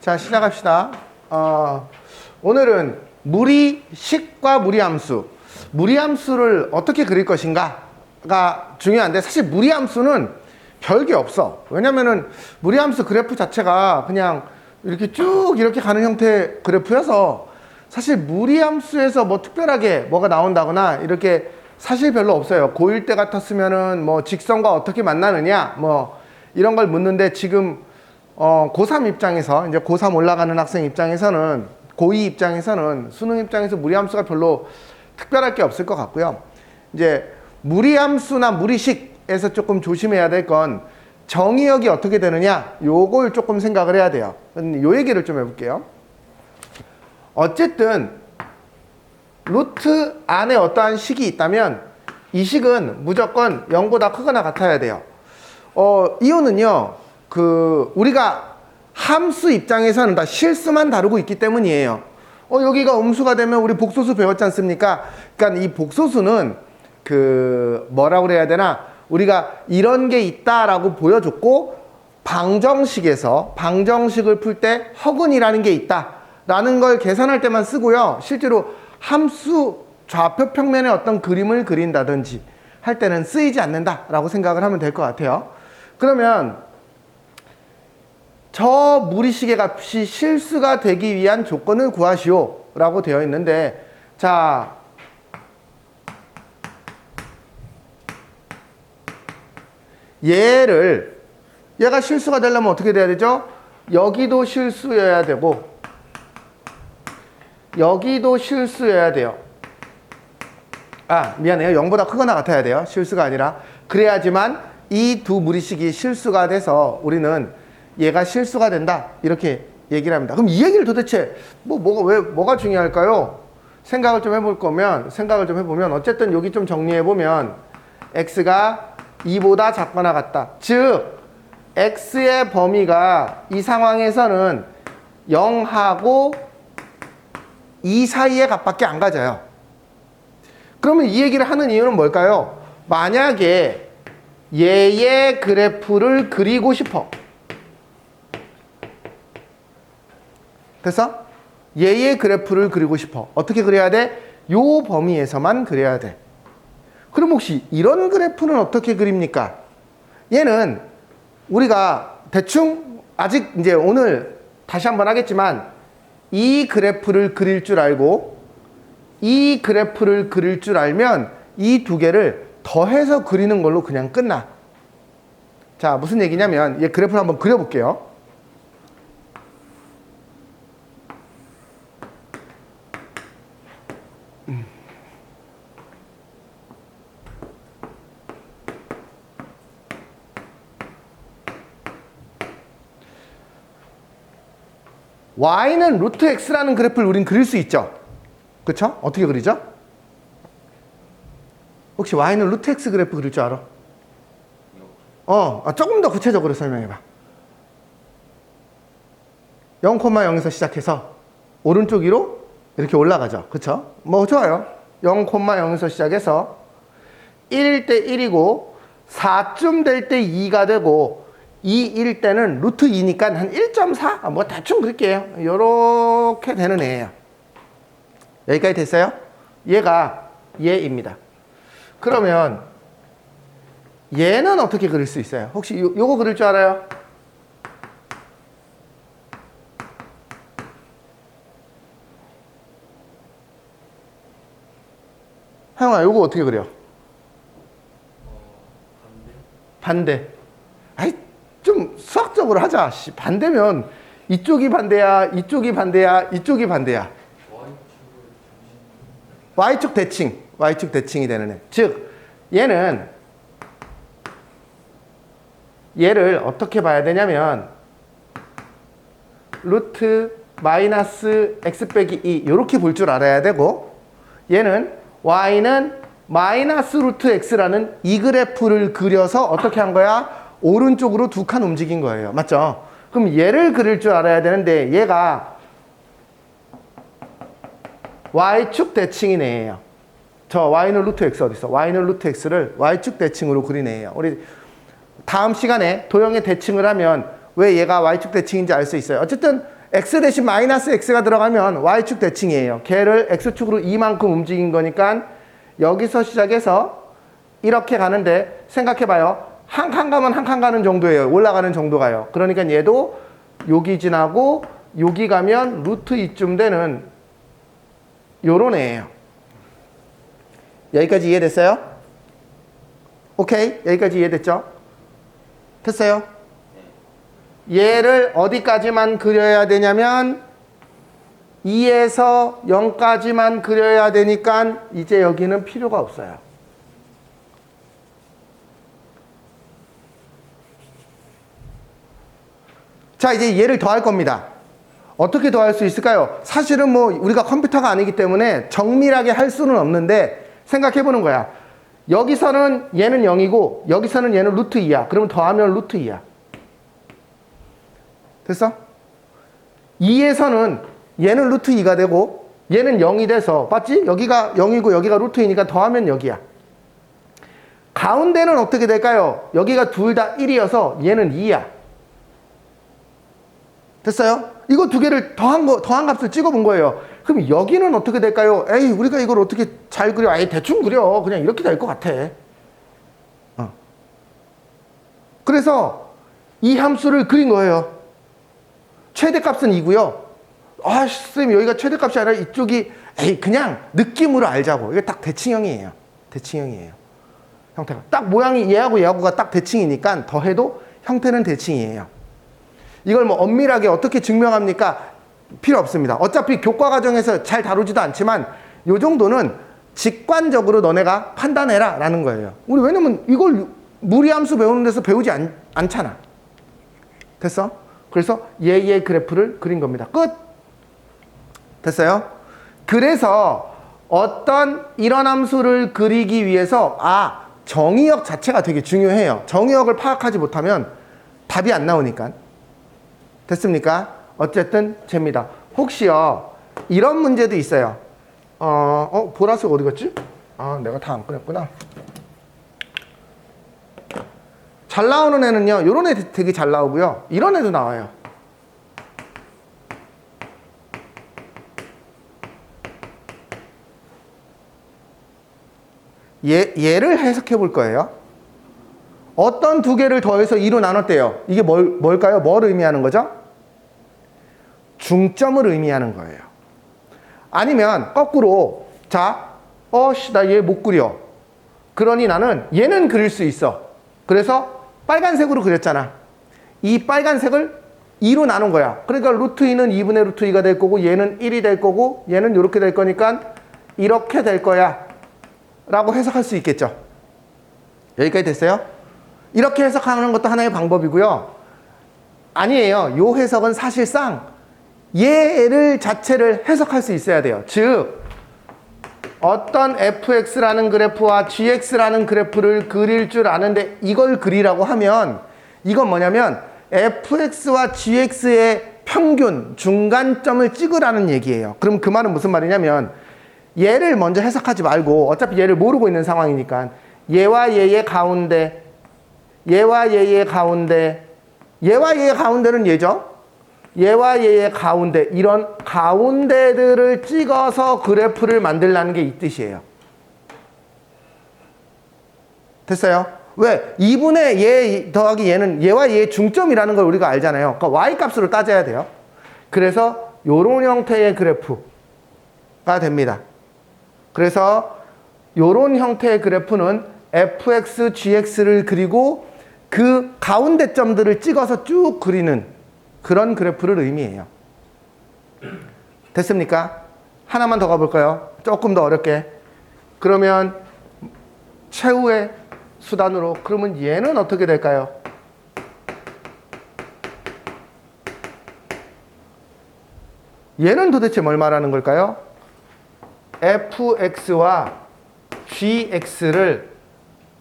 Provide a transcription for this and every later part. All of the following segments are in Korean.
자, 시작합시다. 오늘은 무리식과 무리함수. 무리함수를 어떻게 그릴 것인가가 중요한데, 사실 무리함수는 별게 없어. 왜냐면은 무리함수 그래프 자체가 그냥 이렇게 쭉 이렇게 가는 형태의 그래프여서 사실 무리함수에서 뭐 특별하게 뭐가 나온다거나 이렇게 사실 별로 없어요. 고1 때 같았으면은 뭐 직선과 어떻게 만나느냐 뭐 이런 걸 묻는데, 지금 고3 입장에서, 이제 고3 올라가는 학생 입장에서는, 고2 입장에서는 수능 입장에서 무리함수가 별로 특별할 게 없을 것 같고요. 이제 무리함수나 무리식에서 조금 조심해야 될 건 정의역이 어떻게 되느냐, 요걸 조금 생각을 해야 돼요. 요 얘기를 좀 해볼게요. 어쨌든 루트 안에 어떠한 식이 있다면 이 식은 무조건 0보다 크거나 같아야 돼요. 이유는요, 우리가 함수 입장에서는 다 실수만 다루고 있기 때문이에요. 여기가 음수가 되면 우리 복소수 배웠지 않습니까? 그러니까 이 복소수는 뭐라고 그래야 되나? 우리가 이런 게 있다라고 보여줬고, 방정식을 풀 때 허근이라는 게 있다라는 걸 계산할 때만 쓰고요. 실제로 함수 좌표 평면에 어떤 그림을 그린다든지 할 때는 쓰이지 않는다라고 생각을 하면 될 것 같아요. 그러면 저 무리식의 값이 실수가 되기 위한 조건을 구하시오 라고 되어 있는데, 자, 얘가 실수가 되려면 어떻게 돼야 되죠? 여기도 실수여야 되고 여기도 실수여야 돼요. 미안해요. 0보다 크거나 같아야 돼요. 실수가 아니라. 그래야지만 이 두 무리식이 실수가 돼서 우리는 얘가 실수가 된다, 이렇게 얘기를 합니다. 그럼 이 얘기를 도대체 뭐가 중요할까요? 생각을 좀 해보면 어쨌든 여기 좀 정리해보면 x가 2보다 작거나 같다. 즉 x의 범위가 이 상황에서는 0하고 2 사이의 값밖에 안 가져요. 그러면 이 얘기를 하는 이유는 뭘까요? 만약에 얘의 그래프를 그리고 싶어. 됐어? 얘의 그래프를 그리고 싶어. 어떻게 그려야 돼? 요 범위에서만 그려야 돼. 그럼 혹시 이런 그래프는 어떻게 그립니까? 얘는 우리가 대충, 아직 이제 오늘 다시 한번 하겠지만, 이 그래프를 그릴 줄 알고 이 그래프를 그릴 줄 알면 이 두 개를 더해서 그리는 걸로 그냥 끝나. 자, 무슨 얘기냐면, 얘 그래프를 한번 그려볼게요. y는 루트 x라는 그래프를 우린 그릴 수 있죠. 그쵸? 어떻게 그리죠? 혹시 y는 루트 x 그래프 그릴 줄 알아? 조금 더 구체적으로 설명해봐. 0,0에서 시작해서 오른쪽 위로 이렇게 올라가죠. 그쵸? 뭐 좋아요. 0,0에서 시작해서 1일 때 1이고 4쯤 될 때 2가 되고 2일 때는 루트 2니까 한 1.4? 뭐 대충 그릴게요. 요렇게 되는 애예요. 여기까지 됐어요? 얘가 얘입니다. 그러면 얘는 어떻게 그릴 수 있어요? 혹시 요거 그릴 줄 알아요? 하영아, 요거 어떻게 그려? 반대. 좀 수학적으로 하자. 반대면 이쪽이 반대야, 이쪽이 반대야, 이쪽이 반대야. Y축 대칭이 되는 애. 즉 얘를 어떻게 봐야 되냐면, 루트 마이너스 x 빼기 2 이렇게 볼 줄 알아야 되고, 얘는 y는 마이너스 루트 x라는 이 그래프를 그려서 어떻게 한 거야? 오른쪽으로 두 칸 움직인 거예요. 맞죠? 그럼 얘를 그릴 줄 알아야 되는데, 얘가 y축 대칭인 애예요. 저 y는 루트 x 어디 있어? y는 루트 x를 y축 대칭으로 그린 애예요. 우리 다음 시간에 도형의 대칭을 하면 왜 얘가 y축 대칭인지 알 수 있어요. 어쨌든 x 대신 마이너스 x가 들어가면 y축 대칭이에요. 걔를 x축으로 이만큼 움직인 거니까 여기서 시작해서 이렇게 가는데 생각해봐요. 한 칸 가면 한 칸 가는 정도예요. 올라가는 정도가요. 그러니까 얘도 여기 지나고 여기 가면 루트 2쯤 되는 요런 애예요. 여기까지 이해됐어요? 오케이? 여기까지 이해됐죠? 됐어요? 얘를 어디까지만 그려야 되냐면 2에서 0까지만 그려야 되니까 이제 여기는 필요가 없어요. 자, 이제 얘를 더할 겁니다. 어떻게 더할 수 있을까요? 사실은 뭐 우리가 컴퓨터가 아니기 때문에 정밀하게 할 수는 없는데 생각해 보는 거야. 여기서는 얘는 0이고 여기서는 얘는 루트 2야. 그러면 더하면 루트 2야. 됐어? 2에서는 얘는 루트 2가 되고 얘는 0이 돼서 맞지? 여기가 0이고 여기가 루트 2니까 더하면 여기야. 가운데는 어떻게 될까요? 여기가 둘 다 1이어서 얘는 2야. 됐어요? 이거 두 개를 더한 값을 찍어본 거예요. 그럼 여기는 어떻게 될까요? 에이, 우리가 이걸 어떻게 잘 그려? 에이, 대충 그려. 그냥 이렇게 될 것 같아. 그래서 이 함수를 그린 거예요. 최대값은 2고요. 아, 선생님, 여기가 최대값이 아니라 이쪽이, 에이, 그냥 느낌으로 알자고. 이게 딱 대칭형이에요. 대칭형이에요. 형태가. 딱 모양이 얘하고 얘하고가 딱 대칭이니까 더해도 형태는 대칭이에요. 이걸 뭐 엄밀하게 어떻게 증명합니까? 필요 없습니다. 어차피 교과 과정에서 잘 다루지도 않지만 요 정도는 직관적으로 너네가 판단해라 라는 거예요. 우리 왜냐면 이걸 무리함수 배우는 데서 배우지 않잖아. 됐어? 그래서 얘의 그래프를 그린 겁니다. 끝! 됐어요? 그래서 어떤 이런 함수를 그리기 위해서 정의역 자체가 되게 중요해요. 정의역을 파악하지 못하면 답이 안 나오니까. 됐습니까? 어쨌든 잽니다. 혹시요 이런 문제도 있어요. 보라색 어디 갔지? 내가 다 안 꺼냈구나. 잘 나오는 애는요 이런 애 되게 잘 나오고요 이런 애도 나와요. 얘를 해석해 볼 거예요. 어떤 두 개를 더해서 2로 나눴대요. 이게 뭘까요? 뭘 의미하는 거죠? 중점을 의미하는 거예요. 아니면 거꾸로 자, 나 얘 못 그려. 그러니 나는 얘는 그릴 수 있어. 그래서 빨간색으로 그렸잖아. 이 빨간색을 2로 나눈 거야. 그러니까 루트 2는 2분의 루트 2가 될 거고 얘는 1이 될 거고 얘는 이렇게 될 거니까 이렇게 될 거야 라고 해석할 수 있겠죠. 여기까지 됐어요? 이렇게 해석하는 것도 하나의 방법이고요. 아니에요. 요 해석은 사실상 얘를 자체를 해석할 수 있어야 돼요. 즉 어떤 fx라는 그래프와 gx라는 그래프를 그릴 줄 아는데 이걸 그리라고 하면 이건 뭐냐면 fx와 gx의 평균, 중간점을 찍으라는 얘기예요. 그럼 그 말은 무슨 말이냐면 얘를 먼저 해석하지 말고 어차피 얘를 모르고 있는 상황이니까 얘와 얘의 가운데 얘와 얘의 가운데 얘와 얘의 가운데는 얘죠. 얘와 얘의 가운데 이런 가운데들을 찍어서 그래프를 만들라는 게 이 뜻이에요. 됐어요? 왜? 2분의 얘 더하기 얘는 얘와 얘의 중점이라는 걸 우리가 알잖아요. 그러니까 y값으로 따져야 돼요. 그래서 요런 형태의 그래프가 됩니다. 그래서 요런 형태의 그래프는 fx, gx를 그리고 그 가운데 점들을 찍어서 쭉 그리는 그런 그래프를 의미해요. 됐습니까? 하나만 더 가볼까요? 조금 더 어렵게. 그러면 최후의 수단으로 그러면 얘는 어떻게 될까요? 얘는 도대체 뭘 말하는 걸까요? fx와 gx를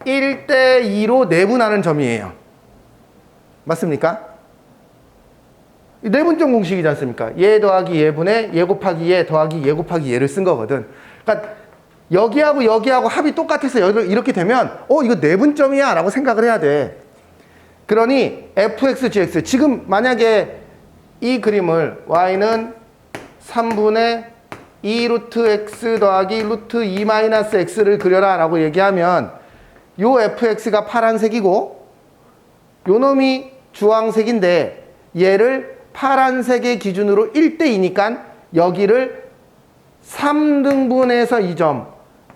1대2로 내분하는 점이에요. 맞습니까? 내분점 공식이지 않습니까? 얘 더하기 얘분의 얘 곱하기 얘 더하기 얘 곱하기 얘를 쓴 거거든. 그러니까 여기하고 여기하고 합이 똑같아서 이렇게 되면 이거 내분점이야 라고 생각을 해야 돼. 그러니 fx, gx 지금 만약에 이 그림을 y는 3분의 2 루트 x 더하기 루트 2 마이너스 x를 그려라 라고 얘기하면 요 fx가 파란색이고 요 놈이 주황색인데 얘를 파란색의 기준으로 1대2니까 여기를 3등분해서 2점,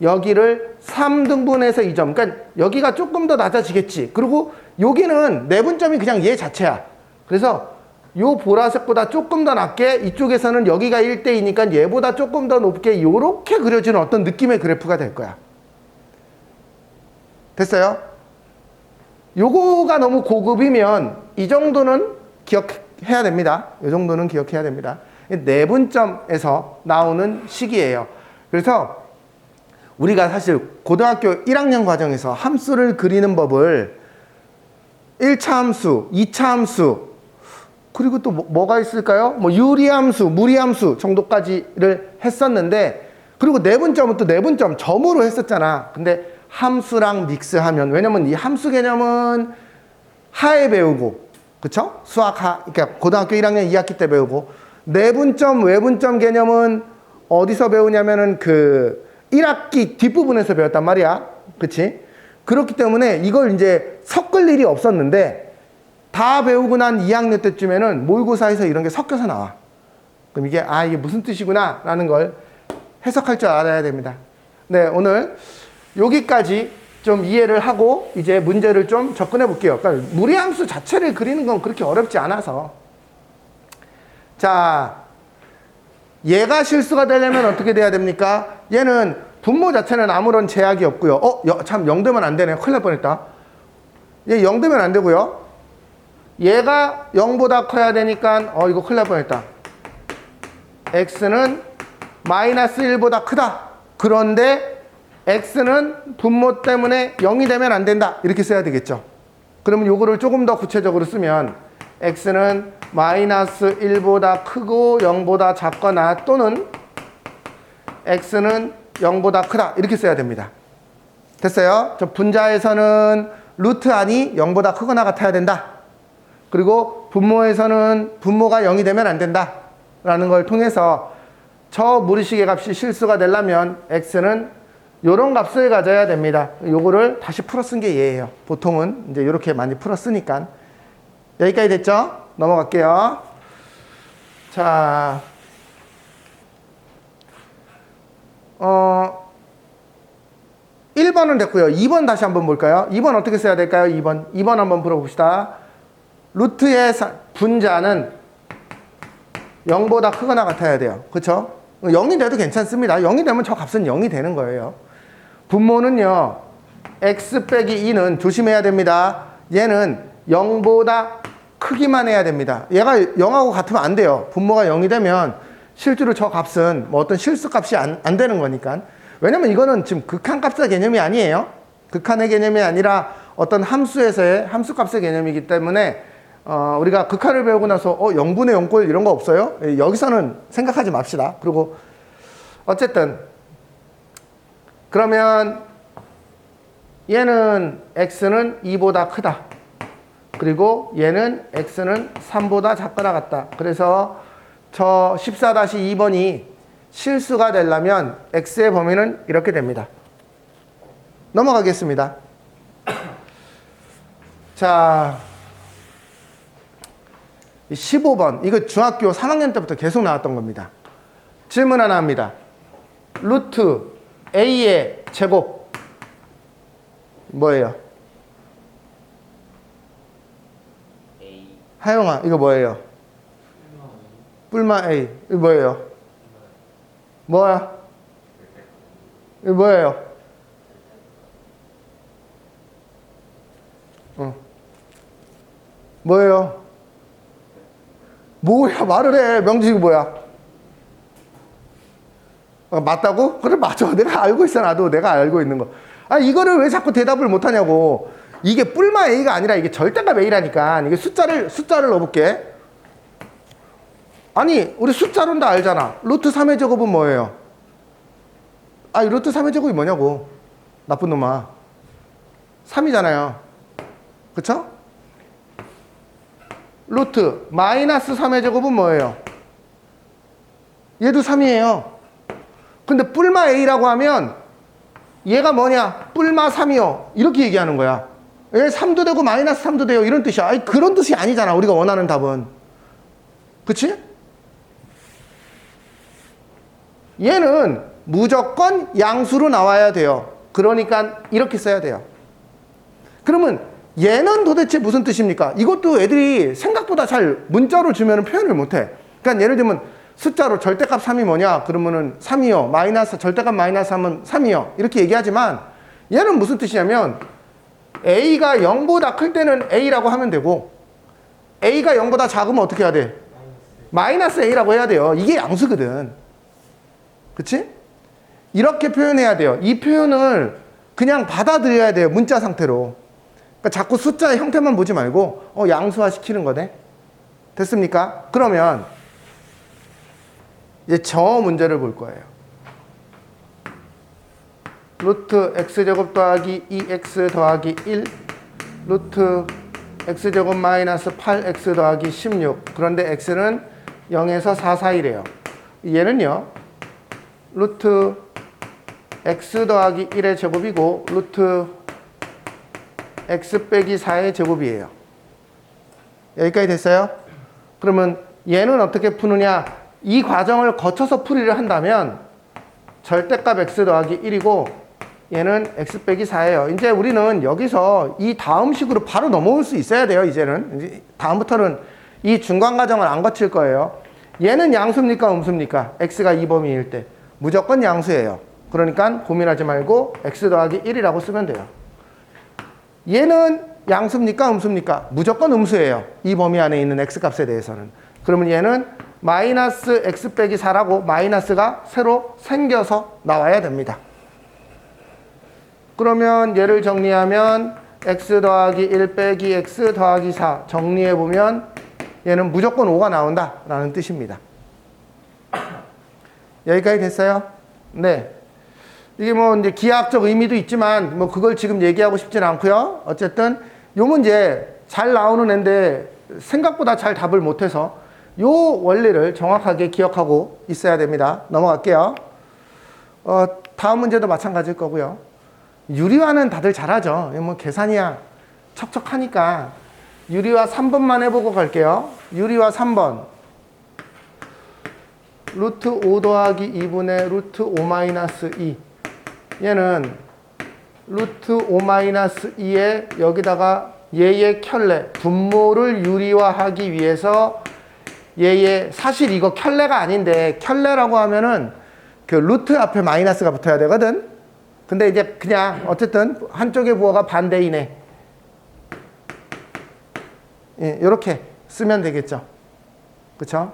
여기를 3등분해서 2점. 그러니까 여기가 조금 더 낮아지겠지. 그리고 여기는 내분점이 그냥 얘 자체야. 그래서 요 보라색보다 조금 더 낮게 이쪽에서는 여기가 1대2니까 얘보다 조금 더 높게 요렇게 그려지는 어떤 느낌의 그래프가 될 거야. 됐어요? 요거가 너무 고급이면 이 정도는 기억해야 됩니다. 이 정도는 기억해야 됩니다. 내분점에서 나오는 식이에요. 그래서 우리가 사실 고등학교 1학년 과정에서 함수를 그리는 법을 1차 함수, 2차 함수, 그리고 또 뭐가 있을까요? 뭐 유리함수, 무리함수 정도까지를 했었는데, 그리고 내분점은 또 내분점 점으로 했었잖아. 근데 함수랑 믹스하면, 왜냐면 이 함수 개념은 하에 배우고, 그쵸? 수학 하, 그러니까 고등학교 1학년 2학기 때 배우고, 내분점, 외분점 개념은 어디서 배우냐면은 그 1학기 뒷부분에서 배웠단 말이야. 그치? 그렇기 때문에 이걸 이제 섞을 일이 없었는데, 다 배우고 난 2학년 때쯤에는 모의고사에서 이런 게 섞여서 나와. 그럼 이게 이게 무슨 뜻이구나 라는 걸 해석할 줄 알아야 됩니다. 네, 오늘 여기까지 좀 이해를 하고 이제 문제를 좀 접근해 볼게요. 그러니까 무리함수 자체를 그리는 건 그렇게 어렵지 않아서. 자, 얘가 실수가 되려면 어떻게 돼야 됩니까? 얘는 분모 자체는 아무런 제약이 없고요. 참 0 되면 안 되네. 큰일 날 뻔했다. 얘 0 되면 안 되고요. 얘가 0보다 커야 되니까 이거 큰일 날 뻔했다. x는 마이너스 1보다 크다. 그런데 x는 분모 때문에 0이 되면 안 된다. 이렇게 써야 되겠죠. 그러면 요거를 조금 더 구체적으로 쓰면 x는 마이너스 1보다 크고 0보다 작거나 또는 x는 0보다 크다. 이렇게 써야 됩니다. 됐어요? 저 분자에서는 루트 안이 0보다 크거나 같아야 된다. 그리고 분모에서는 분모가 0이 되면 안 된다 라는 걸 통해서 저 무리식의 값이 실수가 되려면 x는 요런 값을 가져야 됩니다. 요거를 다시 풀어 쓴 게 얘예요. 보통은 이제 이렇게 많이 풀어 쓰니까. 여기까지 됐죠? 넘어갈게요. 자, 1번은 됐고요. 2번 다시 한번 볼까요? 2번 어떻게 써야 될까요? 2번 한번 풀어봅시다. 루트의 분자는 0보다 크거나 같아야 돼요. 그쵸? 0이 돼도 괜찮습니다. 0이 되면 저 값은 0이 되는 거예요. 분모는요, x 빼기 2는 조심해야 됩니다. 얘는 0보다 크기만 해야 됩니다. 얘가 0하고 같으면 안 돼요. 분모가 0이 되면 실제로 저 값은 뭐 어떤 실수 값이 안 되는 거니까. 왜냐면 이거는 지금 극한값의 개념이 아니에요. 극한의 개념이 아니라 어떤 함수에서의 함수값의 개념이기 때문에 우리가 극한을 배우고 나서 0분의 0꼴 이런 거 없어요? 여기서는 생각하지 맙시다. 그리고 어쨌든 그러면 얘는 x는 2보다 크다. 그리고 얘는 x는 3보다 작거나 같다. 그래서 저 14-2번이 실수가 되려면 x의 범위는 이렇게 됩니다. 넘어가겠습니다. 자, 15번. 이거 중학교 3학년 때부터 계속 나왔던 겁니다. 질문 하나 합니다. 루트 a의 제곱 뭐예요? 하영아, 이거 뭐예요? 뿔마 a. 이거 뭐예요? 뭐야? 이거 뭐예요? 뭐예요? 뭐야? 말을 해. 명칭이 뭐야? 맞다고? 그래, 맞아. 내가 알고 있어. 나도 내가 알고 있는 거. 이거를 왜 자꾸 대답을 못하냐고. 이게 뿔마 a가 아니라 이게 절대값 a라니까. 이게 숫자를 넣어볼게. 아니, 우리 숫자로는 다 알잖아. 루트 3의 제곱은 뭐예요? 루트 3의 제곱이 뭐냐고. 나쁜 놈아. 3이잖아요. 그쵸? 루트 마이너스 3의 제곱은 뭐예요? 얘도 3이에요. 근데 뿔마 A라고 하면 얘가 뭐냐? 뿔마 3이요. 이렇게 얘기하는 거야. 얘 3도 되고 마이너스 3도 돼요. 이런 뜻이야. 아니, 그런 뜻이 아니잖아. 우리가 원하는 답은. 그치? 얘는 무조건 양수로 나와야 돼요. 그러니까 이렇게 써야 돼요. 그러면 얘는 도대체 무슨 뜻입니까? 이것도 애들이 생각보다 잘 문자로 주면 표현을 못해. 그러니까 예를 들면 숫자로 절대값 3이 뭐냐? 그러면은 3이요. 마이너스, 절대값 마이너스 3은 3이요. 이렇게 얘기하지만 얘는 무슨 뜻이냐면 A가 0보다 클 때는 A라고 하면 되고 A가 0보다 작으면 어떻게 해야 돼? 마이너스 A라고 해야 돼요. 이게 양수거든. 그치? 이렇게 표현해야 돼요. 이 표현을 그냥 받아들여야 돼요. 문자 상태로. 그러니까 자꾸 숫자의 형태만 보지 말고 양수화 시키는 거네. 됐습니까? 그러면 이제 저 문제를 볼 거예요. 루트 x제곱 더하기 2x 더하기 1 루트 x제곱 마이너스 8x 더하기 16 그런데 x는 0에서 4 사이래요. 얘는요 루트 x 더하기 1의 제곱이고 루트 x 빼기 4의 제곱이에요. 여기까지 됐어요? 그러면 얘는 어떻게 푸느냐? 이 과정을 거쳐서 풀이를 한다면 절대값 x 더하기 1이고 얘는 x 빼기 4예요. 이제 우리는 여기서 이 다음 식으로 바로 넘어올 수 있어야 돼요. 이제는 다음부터는 이 중간 과정을 안 거칠 거예요. 얘는 양수입니까? 음수입니까? x가 2범위일 때 무조건 양수예요. 그러니까 고민하지 말고 x 더하기 1이라고 쓰면 돼요. 얘는 양수입니까? 음수입니까? 무조건 음수예요. 이 범위 안에 있는 x값에 대해서는. 그러면 얘는 마이너스 x 빼기 4라고 마이너스가 새로 생겨서 나와야 됩니다. 그러면 얘를 정리하면 x 더하기 1 빼기 x 더하기 4 정리해보면 얘는 무조건 5가 나온다 라는 뜻입니다. 여기까지 됐어요? 네. 이게 뭐 이제 기하학적 의미도 있지만 뭐 그걸 지금 얘기하고 싶진 않고요. 어쨌든 요 문제 잘 나오는 애인데 생각보다 잘 답을 못해서 요 원리를 정확하게 기억하고 있어야 됩니다. 넘어갈게요. 다음 문제도 마찬가지일 거고요. 유리화는 다들 잘하죠. 뭐 계산이야 척척하니까 유리화 3번만 해보고 갈게요. 유리화 3번 루트 5 더하기 2분의 루트 5 마이너스 2 얘는 루트 5 마이너스 2에 여기다가 얘의 켤레 분모를 유리화하기 위해서 얘의 사실 이거 켤레가 아닌데 켤레라고 하면은 그 루트 앞에 마이너스가 붙어야 되거든. 근데 이제 그냥 어쨌든 한쪽의 부호가 반대이네. 예, 이렇게 쓰면 되겠죠. 그쵸?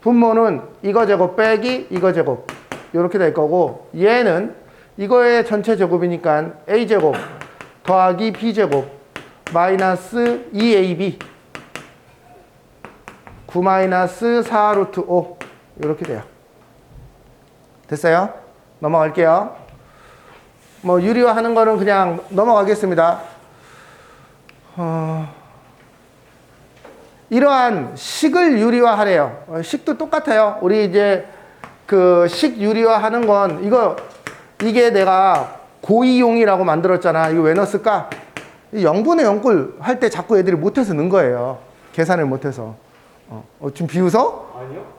분모는 이거 제곱 빼기 이거 제곱 이렇게 될 거고 얘는 이거의 전체 제곱이니까 a제곱 더하기 b제곱 마이너스 2ab 9 마이너스 4 루트 5 이렇게 돼요. 됐어요? 넘어갈게요. 뭐 유리화 하는 거는 그냥 넘어가겠습니다. 이러한 식을 유리화 하래요. 식도 똑같아요. 우리 이제 그 식 유리화 하는 건 이게 내가 고이용이라고 만들었잖아. 이거 왜 넣었을까? 0분의 0꼴 할 때 자꾸 애들이 못해서 넣은 거예요. 계산을 못해서. 좀 비웃어? 아니요.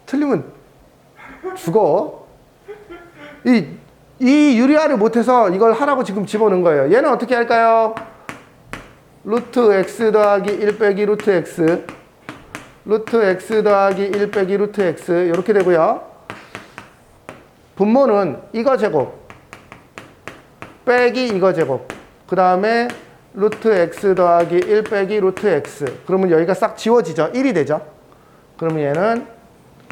틀리면 죽어. 이 유리화를 못해서 이걸 하라고 지금 집어넣은 거예요. 얘는 어떻게 할까요? 루트 x 더하기 1 빼기 루트 x 루트 x 더하기 1 빼기 루트 x 이렇게 되고요. 분모는 이거 제곱 빼기 이거 제곱 그 다음에 루트 x 더하기 1 빼기 루트 x 그러면 여기가 싹 지워지죠. 1이 되죠. 그러면 얘는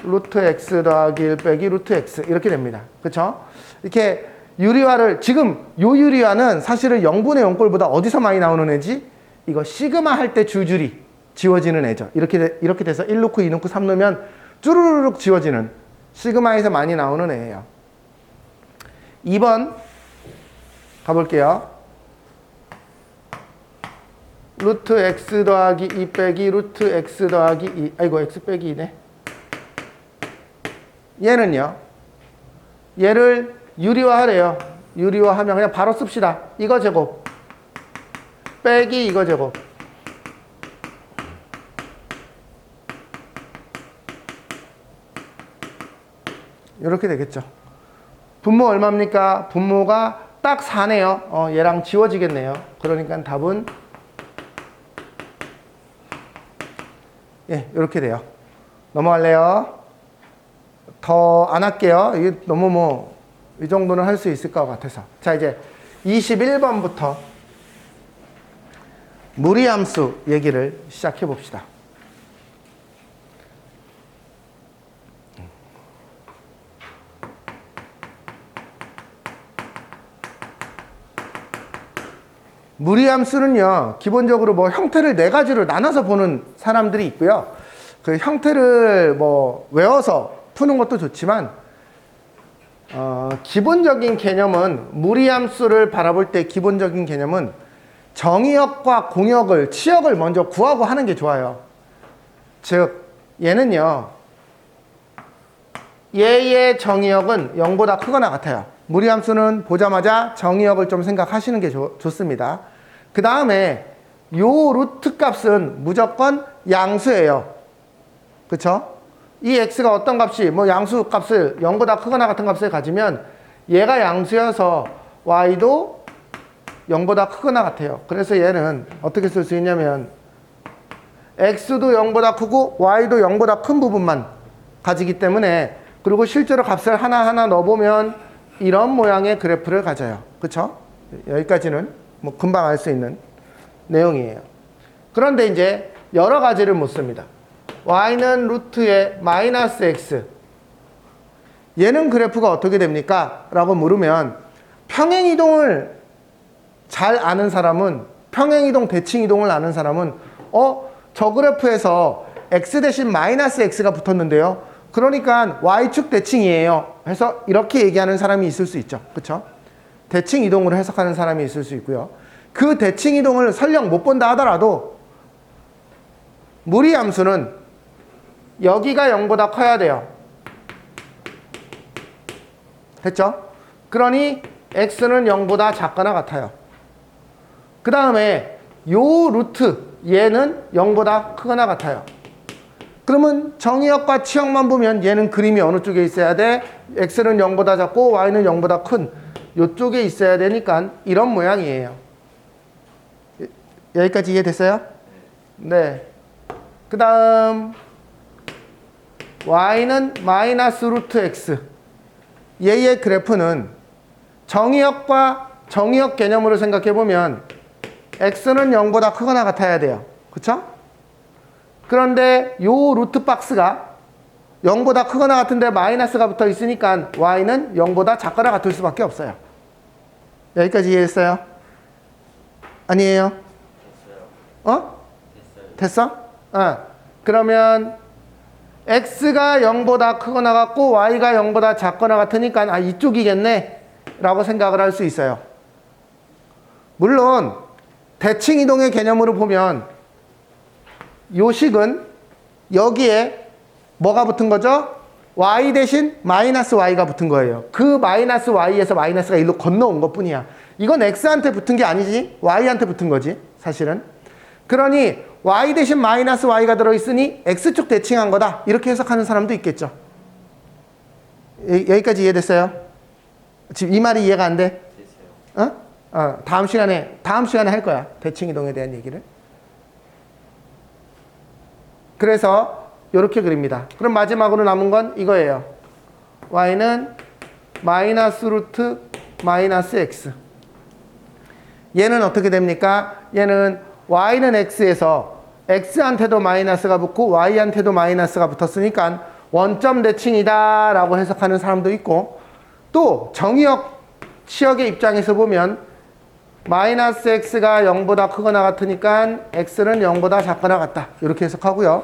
루트 x 더하기 1 빼기 루트 x 이렇게 됩니다. 그렇죠? 이렇게 유리화를 지금 요 유리화는 사실은 0분의 0꼴보다 어디서 많이 나오는 애지? 이거 시그마 할 때 줄줄이 지워지는 애죠. 이렇게 돼서 1 넣고 2 넣고 3 넣으면 쭈루루룩 지워지는 시그마에서 많이 나오는 애예요. 2번 가볼게요. 루트 x 더하기 2 빼기 루트 x 더하기 2. 아이고 x 빼기 2네. 얘는요. 얘를 유리화하래요. 유리화하면 그냥 바로 씁시다. 이거 제곱 빼기 이거 제곱. 이렇게 되겠죠. 분모 얼마입니까? 분모가 딱 4네요. 얘랑 지워지겠네요. 그러니까 답은 예, 이렇게 돼요. 넘어갈래요? 더 안 할게요. 이게 너무 이 정도는 할 수 있을 것 같아서. 자, 이제 21번부터 무리함수 얘기를 시작해 봅시다. 무리함수는요, 기본적으로 뭐 형태를 네 가지로 나눠서 보는 사람들이 있고요. 그 형태를 뭐 외워서 푸는 것도 좋지만, 기본적인 개념은, 무리함수를 바라볼 때 기본적인 개념은 정의역과 공역을, 치역을 먼저 구하고 하는 게 좋아요. 즉, 얘는요, 얘의 정의역은 0보다 크거나 같아요. 무리함수는 보자마자 정의역을 좀 생각하시는 게 좋습니다. 그 다음에 요 루트 값은 무조건 양수예요. 그쵸? 이 x가 어떤 값이, 뭐 양수 값을 0보다 크거나 같은 값을 가지면 얘가 양수여서 y도 0보다 크거나 같아요. 그래서 얘는 어떻게 쓸 수 있냐면 x도 0보다 크고 y도 0보다 큰 부분만 가지기 때문에, 그리고 실제로 값을 하나하나 넣어보면 이런 모양의 그래프를 가져요. 그쵸? 여기까지는 뭐 금방 알 수 있는 내용이에요. 그런데 이제 여러 가지를 묻습니다. y는 루트의 마이너스 x. 얘는 그래프가 어떻게 됩니까? 라고 물으면, 평행이동을 잘 아는 사람은, 평행이동, 대칭이동을 아는 사람은 저 그래프에서 x 대신 마이너스 x가 붙었는데요. 그러니까 y축 대칭이에요. 해서 이렇게 얘기하는 사람이 있을 수 있죠. 그쵸? 대칭 이동으로 해석하는 사람이 있을 수 있고요. 그 대칭 이동을 설령 못 본다 하더라도 무리함수는 여기가 0보다 커야 돼요. 됐죠? 그러니 x는 0보다 작거나 같아요. 그 다음에 요 루트 얘는 0보다 크거나 같아요. 그러면 정의역과 치역만 보면 얘는 그림이 어느 쪽에 있어야 돼? x는 0보다 작고 y는 0보다 큰 요쪽에 있어야 되니까 이런 모양이에요. 여기까지 이해됐어요? 네. 그 다음 y는 마이너스 루트 x. 얘의 그래프는 정의역과 정의역 개념으로 생각해 보면 x는 0보다 크거나 같아야 돼요. 그쵸? 그런데 요 루트 박스가 0보다 크거나 같은데 마이너스가 붙어 있으니까 y는 0보다 작거나 같을 수밖에 없어요. 여기까지 이해했어요? 아니에요? 됐어요. 됐어? 그러면 x가 0보다 크거나 같고 y가 0보다 작거나 같으니까 이쪽이겠네 라고 생각을 할 수 있어요. 물론 대칭 이동의 개념으로 보면 요 식은 여기에 뭐가 붙은 거죠? y 대신 마이너스 y가 붙은 거예요. 그 마이너스 y에서 마이너스가 일로 건너온 것 뿐이야. 이건 x한테 붙은 게 아니지 y한테 붙은 거지 사실은. 그러니 y 대신 마이너스 y가 들어있으니 x축 대칭한 거다 이렇게 해석하는 사람도 있겠죠. 여기까지 이해됐어요? 지금 이 말이 이해가 안 돼? 다음 시간에 할 거야. 대칭 이동에 대한 얘기를. 그래서 이렇게 그립니다. 그럼 마지막으로 남은 건 이거예요. y는 마이너스 루트 마이너스 x. 얘는 어떻게 됩니까? 얘는 y는 x에서 x한테도 마이너스가 붙고 y한테도 마이너스가 붙었으니까 원점 대칭이다 라고 해석하는 사람도 있고, 또 정의역 치역의 입장에서 보면 마이너스 x가 0보다 크거나 같으니까 x는 0보다 작거나 같다 이렇게 해석하고요.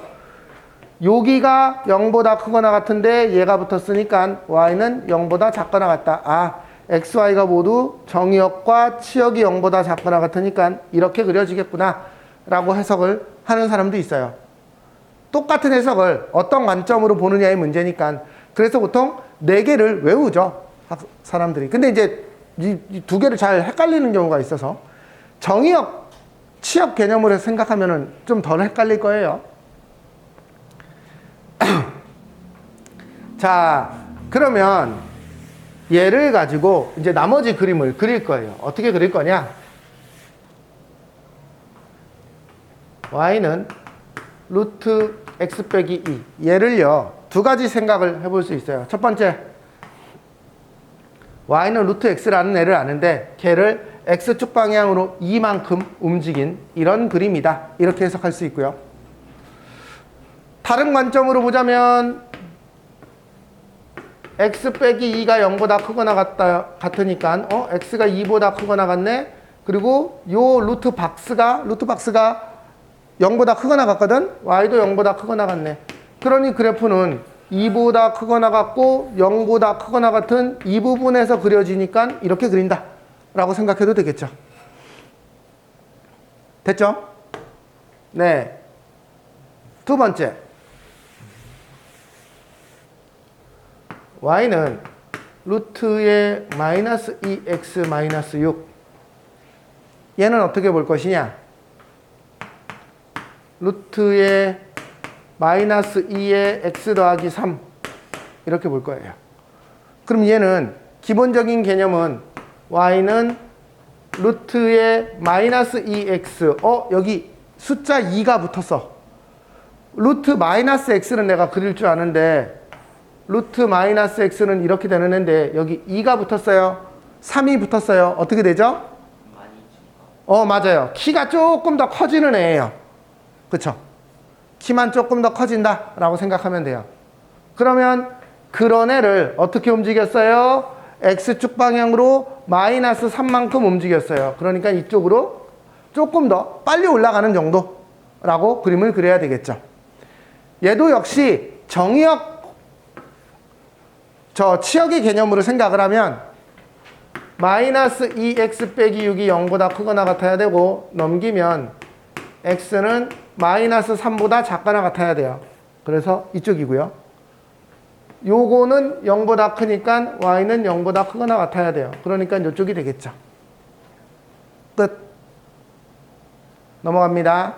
여기가 0보다 크거나 같은데 얘가 붙었으니까 y는 0보다 작거나 같다. x, y가 모두 정의역과 치역이 0보다 작거나 같으니까 이렇게 그려지겠구나 라고 해석을 하는 사람도 있어요. 똑같은 해석을 어떤 관점으로 보느냐의 문제니까. 그래서 보통 4개를 외우죠, 사람들이. 근데 이제 이 2개를 잘 헷갈리는 경우가 있어서 정의역, 치역 개념으로 생각하면 좀 덜 헷갈릴 거예요. 자, 그러면 얘를 가지고 이제 나머지 그림을 그릴 거예요. 어떻게 그릴 거냐? y는 루트 x 빼기 2. 얘를요, 2가지 생각을 해볼 수 있어요. 첫 번째, y는 루트 x라는 애를 아는데 걔를 x축 방향으로 2만큼 움직인 이런 그림이다. 이렇게 해석할 수 있고요. 다른 관점으로 보자면 x 빼기 2가 0보다 크거나 같으니까 x가 2보다 크거나 같네. 그리고 요 루트 박스가 0보다 크거나 같거든. y도 0보다 크거나 같네. 그러니 그래프는 2보다 크거나 같고 0보다 크거나 같은 이 부분에서 그려지니까 이렇게 그린다 라고 생각해도 되겠죠. 됐죠? 네. 두 번째, y는 루트의 마이너스 2x 마이너스 6. 얘는 어떻게 볼 것이냐? 루트의 마이너스 2의 x 더하기 3 이렇게 볼 거예요. 그럼 얘는 기본적인 개념은 y는 루트의 마이너스 2x 여기 숫자 2가 붙었어. 루트 마이너스 x는 내가 그릴 줄 아는데 루트 마이너스 x는 이렇게 되는 애인데 여기 2가 붙었어요. 3이 붙었어요. 어떻게 되죠? 맞아요. 키가 조금 더 커지는 애예요. 그쵸? 키만 조금 더 커진다 라고 생각하면 돼요. 그러면 그런 애를 어떻게 움직였어요? x축 방향으로 마이너스 3만큼 움직였어요. 그러니까 이쪽으로 조금 더 빨리 올라가는 정도라고 그림을 그려야 되겠죠. 얘도 역시 정의역, 치역의 개념으로 생각을 하면 마이너스 2x 빼기 6이 0보다 크거나 같아야 되고 넘기면 x는 마이너스 3보다 작거나 같아야 돼요. 그래서 이쪽이고요. 요거는 0보다 크니까 y는 0보다 크거나 같아야 돼요. 그러니까 이쪽이 되겠죠. 끝. 넘어갑니다.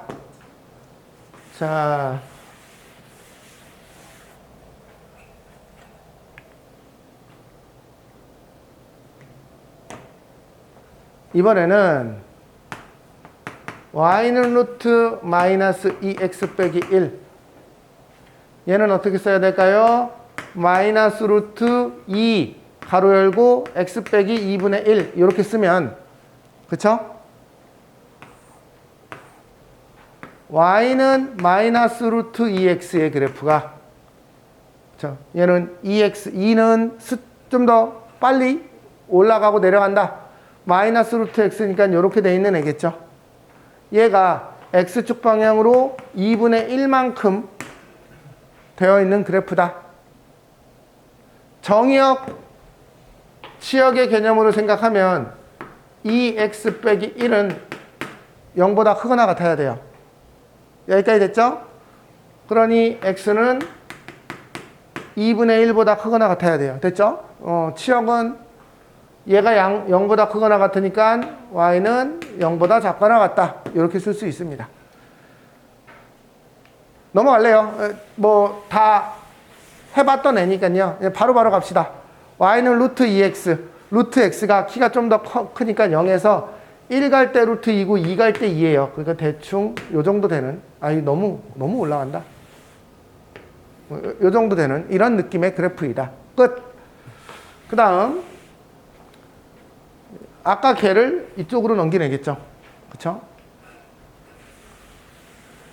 자, 이번에는 y는 루트 마이너스 2x 빼기 1. 얘는 어떻게 써야 될까요? 마이너스 루트 2 가로 열고 x 빼기 2분의 1 이렇게 쓰면, 그쵸? y는 마이너스 루트 2x의 그래프가, 그쵸? 얘는 2는 좀 더 빨리 올라가고 내려간다. 마이너스 루트 x니까 이렇게 돼 있는 애겠죠. 얘가 x축 방향으로 2분의 1만큼 되어 있는 그래프다. 정의역, 치역의 개념으로 생각하면 2x 빼기 1은 0보다 크거나 같아야 돼요. 여기까지 됐죠? 그러니 x는 2분의 1보다 크거나 같아야 돼요. 됐죠? 치역은 얘가 0보다 크거나 같으니까 y는 0보다 작거나 같다. 이렇게 쓸 수 있습니다. 넘어갈래요? 다 해봤던 애니까요. 바로바로 갑시다. y는 루트 2x. 루트 x가 키가 좀 더 크니까 0에서 1 갈 때 루트 2고 2 갈 때 2예요. 그러니까 대충 요 정도 되는, 너무 올라간다. 요 정도 되는 이런 느낌의 그래프이다. 끝. 그 다음, 아까 걔를 이쪽으로 넘기내겠죠. 그쵸?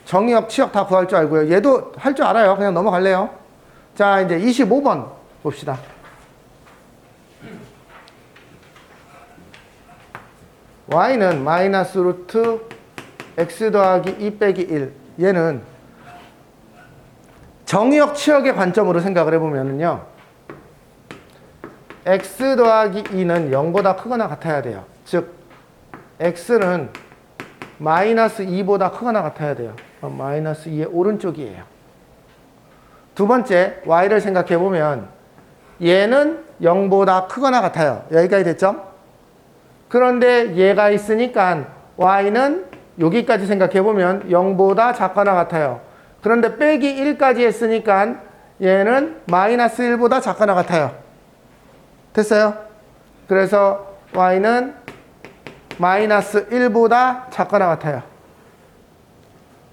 정의역, 치역 다 구할 줄 알고요. 얘도 할 줄 알아요. 그냥 넘어갈래요. 자, 이제 25번 봅시다. y는 마이너스 루트 x 더하기 2 빼기 1. 얘는 정의역, 치역의 관점으로 생각을 해보면요. x 더하기 2는 0보다 크거나 같아야 돼요. 즉 x는 마이너스 2보다 크거나 같아야 돼요. 마이너스 2의 오른쪽이에요. 두 번째, y를 생각해 보면 얘는 0보다 크거나 같아요. 여기까지 됐죠? 그런데 얘가 있으니까 y는 여기까지 생각해 보면 0보다 작거나 같아요. 그런데 빼기 1까지 했으니까 얘는 마이너스 1보다 작거나 같아요. 됐어요? 그래서 y는 마이너스 1보다 작거나 같아요.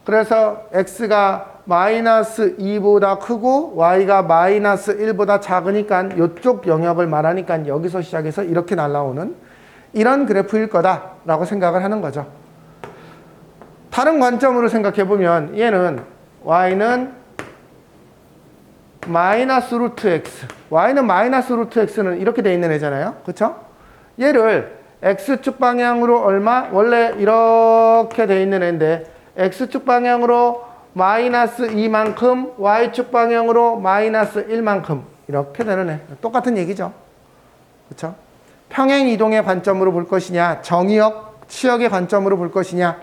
그래서 x가 마이너스 2보다 크고 y가 마이너스 1보다 작으니까 이쪽 영역을 말하니까 여기서 시작해서 이렇게 날라오는 이런 그래프일 거다라고 생각을 하는 거죠. 다른 관점으로 생각해 보면 얘는 y는 마이너스 루트 x, y는 마이너스 루트 x는 이렇게 돼 있는 애잖아요. 그렇죠? 얘를 x축 방향으로 얼마? 원래 이렇게 돼 있는 애인데 x축 방향으로 마이너스 2만큼, y축 방향으로 마이너스 1만큼 이렇게 되는 애. 똑같은 얘기죠. 그렇죠? 평행 이동의 관점으로 볼 것이냐, 정의역, 치역의 관점으로 볼 것이냐,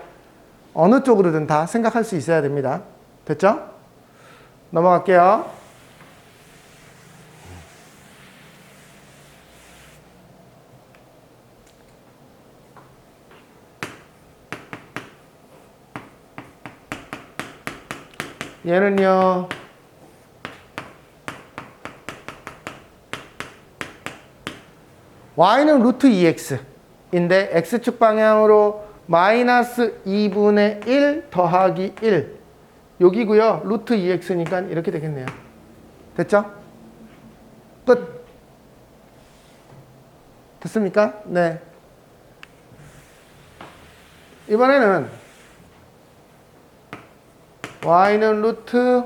어느 쪽으로든 다 생각할 수 있어야 됩니다. 됐죠? 넘어갈게요. 얘는요, y는 루트 2x인데 x축 방향으로 마이너스 2분의 1 더하기 1 여기고요. 루트 2x니까 이렇게 되겠네요. 됐죠? 끝. 됐습니까? 네. 이번에는 y는 루트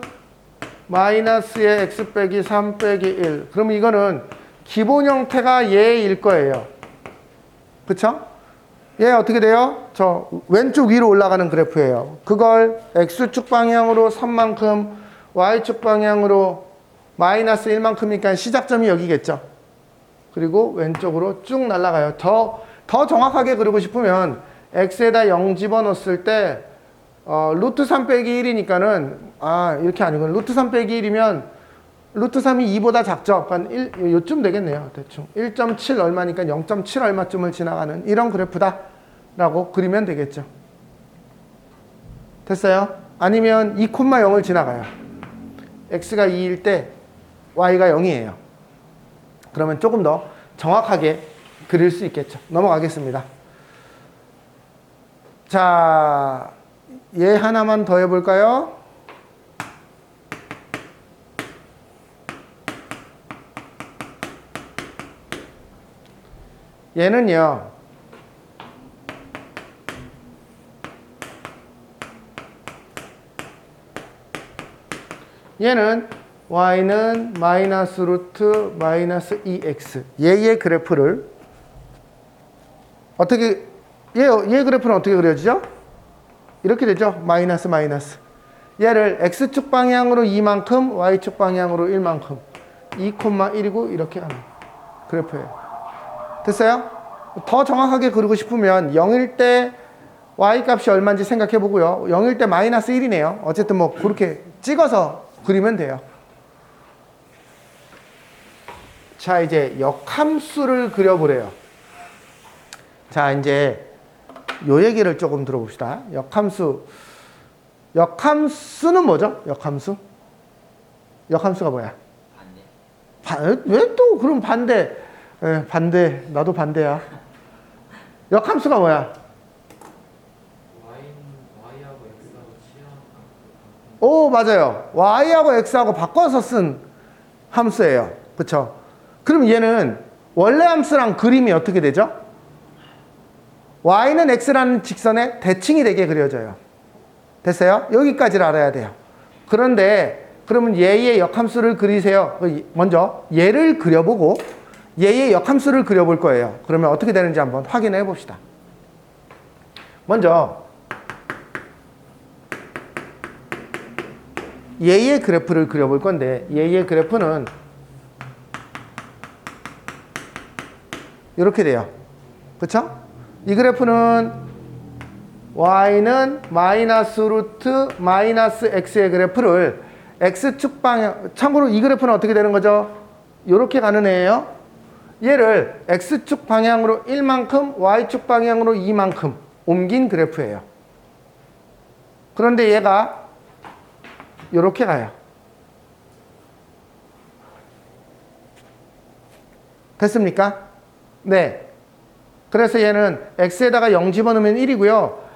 마이너스의 x 빼기 3 빼기 1. 그럼 이거는 기본 형태가 얘일 거예요. 그쵸? 얘 어떻게 돼요? 저 왼쪽 위로 올라가는 그래프예요. 그걸 x축 방향으로 3만큼, y축 방향으로 마이너스 1만큼이니까 시작점이 여기겠죠. 그리고 왼쪽으로 쭉 날아가요. 더 정확하게 그리고 싶으면 x에다 0 집어넣었을 때 루트 3 빼기 1이니까는 이렇게 아니고 루트 3 빼기 1이면 루트 3이 2보다 작죠. 그러니까 요쯤 되겠네요. 대충 1.7 얼마니까 0.7 얼마쯤을 지나가는 이런 그래프다 라고 그리면 되겠죠. 됐어요? 아니면 2,0을 지나가요. x가 2일 때 y가 0이에요. 그러면 조금 더 정확하게 그릴 수 있겠죠. 넘어가겠습니다. 자, 얘 하나만 더 해볼까요? 얘는요, 얘는 y는 마이너스 루트 마이너스 2x 얘의 그래프를 어떻게 얘 그래프는 어떻게 그려지죠? 이렇게 되죠. 마이너스 마이너스. 얘를 x축 방향으로 2만큼 y축 방향으로 1만큼 2,1이고 이렇게 가는 그래프예요. 됐어요? 더 정확하게 그리고 싶으면 0일 때 y 값이 얼마인지 생각해 보고요. 0일 때 마이너스 1이네요. 어쨌든 뭐 그렇게 찍어서 그리면 돼요. 자, 이제 역함수를 그려보래요. 자, 이제 요 얘기를 조금 들어봅시다. 역함수는 뭐죠? 역함수가 뭐야? 왜 또 그럼 반대? 반대. 나도 반대야. 역함수가 뭐야? y하고 x하고 취향. 오, 맞아요. y하고 x하고 바꿔서 쓴 함수예요. 그쵸? 그럼 얘는 원래 함수랑 그림이 어떻게 되죠? y는 x라는 직선에 대칭이 되게 그려져요. 됐어요? 여기까지를 알아야 돼요. 그런데 그러면 얘의 역함수를 그리세요. 먼저 얘를 그려보고 얘의 역함수를 그려볼 거예요. 그러면 어떻게 되는지 한번 확인해 봅시다. 먼저 얘의 그래프를 그려볼 건데 얘의 그래프는 이렇게 돼요. 그렇죠? 이 그래프는 y는 마이너스 루트 마이너스 x의 그래프를 x축 방향, 참고로 이 그래프는 어떻게 되는 거죠? 이렇게 가는 애예요. 얘를 x축 방향으로 1만큼, y축 방향으로 2만큼 옮긴 그래프예요. 그런데 얘가 이렇게 가요. 됐습니까? 네. 그래서 얘는 x에다가 0 집어넣으면 1이고요.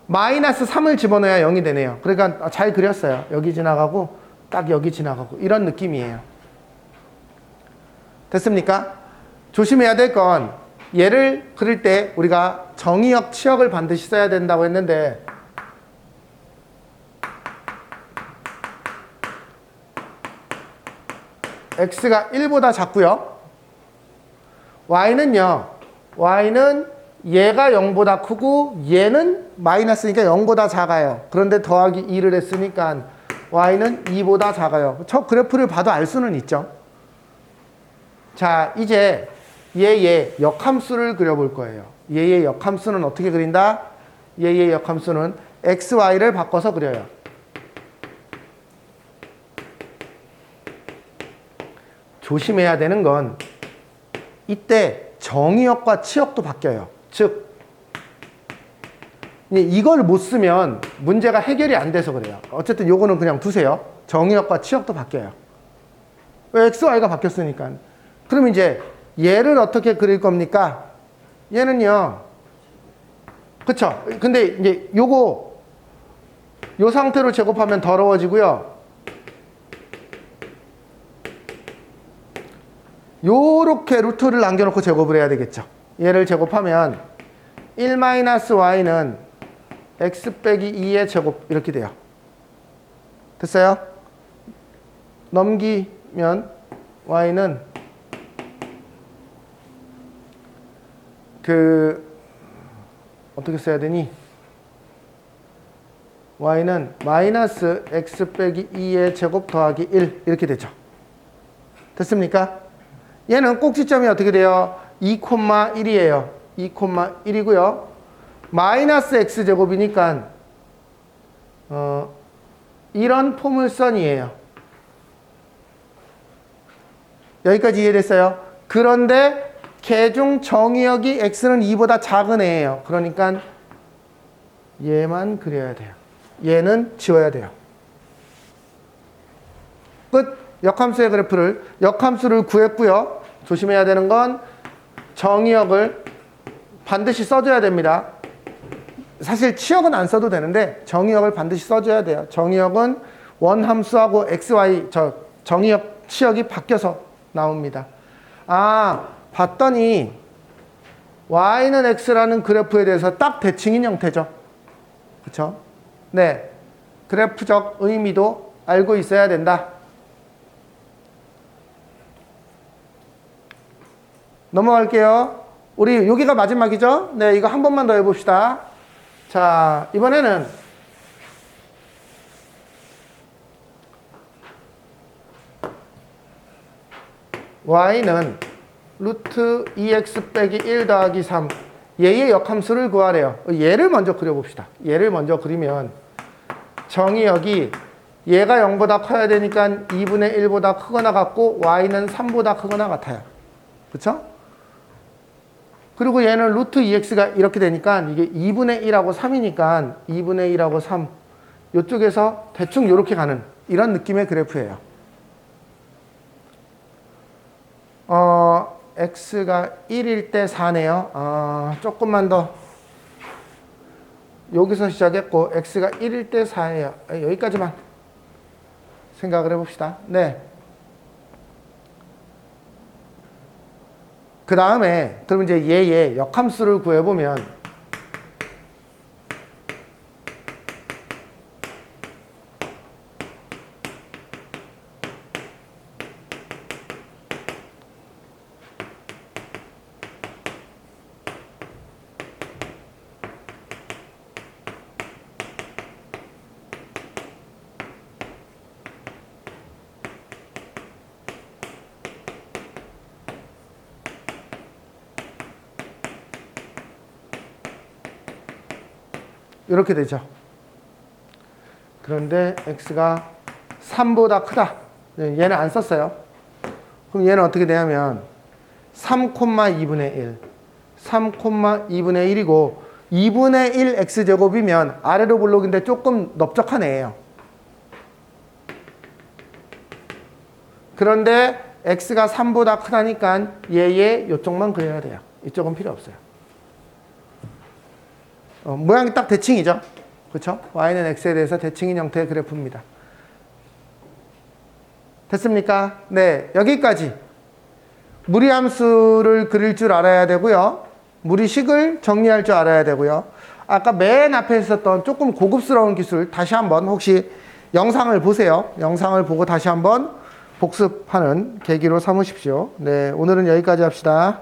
마이너스 3을 집어넣어야 0이 되네요. 그러니까 잘 그렸어요. 여기 지나가고 딱 여기 지나가고 이런 느낌이에요. 됐습니까? 조심해야 될 건 얘를 그릴 때 우리가 정의역, 치역을 반드시 써야 된다고 했는데 x가 1보다 작고요. y는요. y는 얘가 0보다 크고 얘는 마이너스니까 0보다 작아요. 그런데 더하기 2를 했으니까 y는 2보다 작아요. 저 그래프를 봐도 알 수는 있죠. 자, 이제 얘의 역함수를 그려볼 거예요. 얘의 역함수는 어떻게 그린다? 얘의 역함수는 x, y를 바꿔서 그려요. 조심해야 되는 건 이때 정의역과 치역도 바뀌어요. 즉 이걸 못 쓰면 문제가 해결이 안 돼서 그래요. 어쨌든 요거는 그냥 두세요. 정의역과 치역도 바뀌어요. 왜 x, y가 바뀌었으니까. 그럼 이제 얘를 어떻게 그릴 겁니까? 얘는요. 그쵸? 근데 이제 요거 요 상태로 제곱하면 더러워지고요. 요렇게 루트를 남겨놓고 제곱을 해야 되겠죠. 얘를 제곱하면 1-y는 x 빼기 2의 제곱 이렇게 돼요. 됐어요? 넘기면 y는 어떻게 써야 되니? y는 마이너스 x 빼기 2의 제곱 더하기 1 이렇게 되죠. 됐습니까? 얘는 꼭지점이 어떻게 돼요? 2,1이에요. 2,1이고요. 마이너스 x제곱이니까 이런 포물선이에요. 여기까지 이해됐어요? 그런데 개중 정의역이 x는 2보다 작은 애예요. 그러니까 얘만 그려야 돼요. 얘는 지워야 돼요. 끝. 역함수의 그래프를, 역함수를 구했고요. 조심해야 되는 건 정의역을 반드시 써줘야 됩니다. 사실 치역은 안 써도 되는데 정의역을 반드시 써줘야 돼요. 정의역은 원함수하고 xy, 정의역, 치역이 바뀌어서 나옵니다. 아, 봤더니 y는 x라는 그래프에 대해서 딱 대칭인 형태죠. 그렇죠? 네, 그래프적 의미도 알고 있어야 된다. 넘어갈게요. 우리 여기가 마지막이죠? 네, 이거 한 번만 더 해봅시다. 자, 이번에는 y는 루트 2x 빼기 1 더하기 3 얘의 역함수를 구하래요. 얘를 먼저 그려봅시다. 얘를 먼저 그리면 정의역이 얘가 0보다 커야 되니까 2분의 1보다 크거나 같고 y는 3보다 크거나 같아요. 그렇죠? 그리고 얘는 루트 2x가 이렇게 되니까 이게 2분의 1하고 3이니까 2분의 1하고 3 이쪽에서 대충 이렇게 가는 이런 느낌의 그래프예요. x가 1일 때 4네요. 조금만 더 여기서 시작했고 x가 1일 때 4예요. 여기까지만 생각을 해봅시다. 네. 그 다음에 그럼 이제 얘의 역함수를 구해보면 이렇게 되죠. 그런데 x가 3보다 크다. 얘는 안 썼어요. 그럼 얘는 어떻게 되냐면 3,2분의 1. 3,2분의 1이고 2분의 1 x제곱이면 아래로 블록인데 조금 넓적한 애예요. 그런데 x가 3보다 크다니까 얘의 이쪽만 그려야 돼요. 이쪽은 필요 없어요. 모양이 딱 대칭이죠. 그렇죠? y는 x에 대해서 대칭인 형태의 그래프입니다. 됐습니까? 네, 여기까지. 무리함수를 그릴 줄 알아야 되고요. 무리식을 정리할 줄 알아야 되고요. 아까 맨 앞에 있었던 조금 고급스러운 기술 다시 한번 혹시 영상을 보세요. 영상을 보고 다시 한번 복습하는 계기로 삼으십시오. 네, 오늘은 여기까지 합시다.